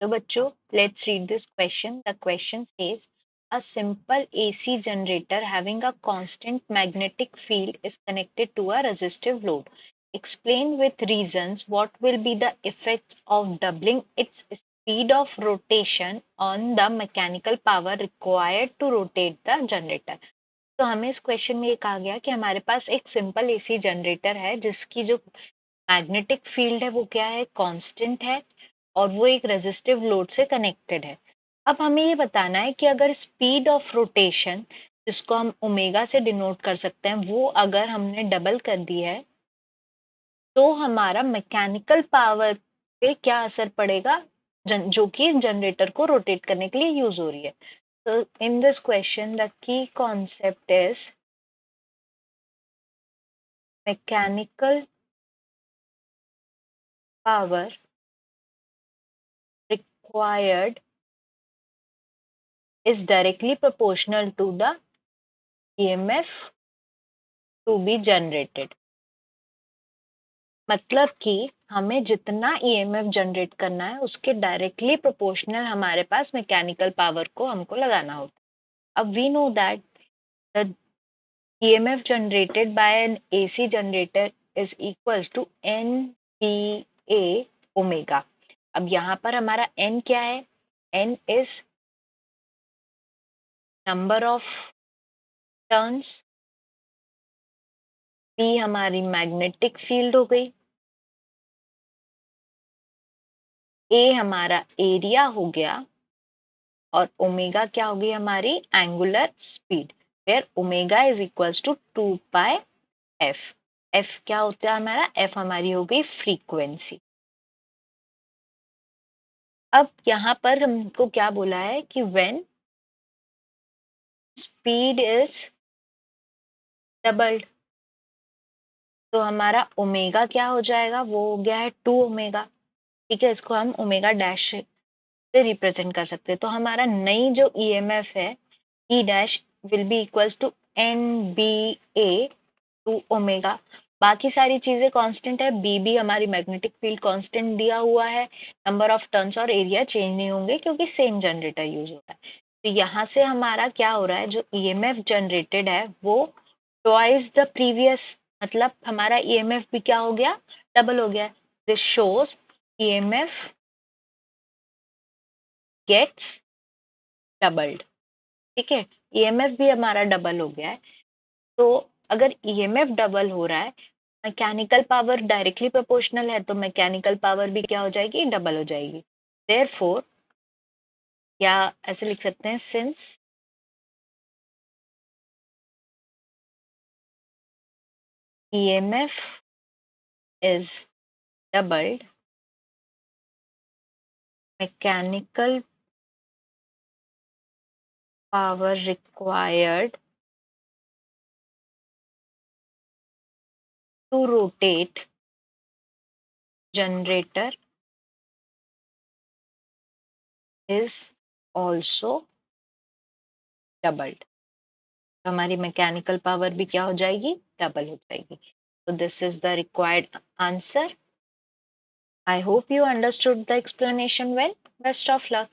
तो बच्चों, let's read this question. The question says, a simple AC generator having a constant magnetic field is connected to a resistive load. Explain with reasons what will be the effects of doubling its speed of rotation on the mechanical power required to rotate the generator. तो हमें इस question में ये कहा गया कि हमारे पास एक सिंपल एसी जनरेटर है जिसकी जो मैग्नेटिक फील्ड है वो क्या है, कांस्टेंट है, और वो एक रेजिस्टिव लोड से कनेक्टेड है। अब हमें ये बताना है कि अगर स्पीड ऑफ रोटेशन, जिसको हम ओमेगा से डिनोट कर सकते हैं, वो अगर हमने डबल कर दी है तो हमारा मैकेनिकल पावर पे क्या असर पड़ेगा, जो कि जनरेटर को रोटेट करने के लिए यूज हो रही है। So in this question, the key concept is mechanical power required is directly proportional to the EMF to be generated. मतलब कि हमें जितना EMF जनरेट करना है उसके डायरेक्टली प्रोपोर्शनल हमारे पास मैकेनिकल पावर को हमको लगाना होता है। अब we know that the EMF generated by an AC generator is equals to NPA omega. अब यहाँ पर हमारा N क्या है? N is number of turns, P हमारी मैग्नेटिक फील्ड हो गई, A हमारा एरिया हो गया, और ओमेगा क्या होगी हमारी angular speed, where omega is equals to 2 pi F. F क्या होता है हमारा? एफ हमारी हो गई फ्रीक्वेंसी। अब यहाँ पर हमको क्या बोला है कि व्हेन स्पीड इज डबल्ड, तो हमारा ओमेगा क्या हो जाएगा? वो हो गया है 2 ओमेगा। ठीक है, इसको हम ओमेगा डैश से रिप्रेजेंट कर सकते हैं। तो हमारा नई जो ईएमएफ है, E dash will be equals to N B A two omega. बाकी सारी चीजें कांस्टेंट है, बी भी हमारी मैग्नेटिक फील्ड कांस्टेंट दिया हुआ है, नंबर ऑफ टर्न्स और एरिया चेंज नहीं होंगे क्योंकि सेम जनरेटर यूज हो रहा है। तो यहाँ से हमारा क्या हो रहा है, जो ईएमएफ जनरेटेड है वो ट्वाइस द प्रीवियस, मतलब हमारा ईएमएफ भी क्या हो गया? डबल हो गया। This shows EMF gets doubled. ठीक है, ईएमएफ भी हमारा डबल हो गया है। तो अगर ईएमएफ डबल हो रहा है, मैकेनिकल पावर डायरेक्टली प्रोपोर्शनल है, तो मैकेनिकल पावर भी क्या हो जाएगी? डबल हो जाएगी। देयरफॉर या ऐसे लिख सकते हैं, since EMF is doubled, mechanical power required to rotate generator is also doubled. तो हमारी मैकेनिकल पावर भी क्या हो जाएगी? डबल हो जाएगी। So this is the required answer. I hope you understood the explanation well. Best of luck.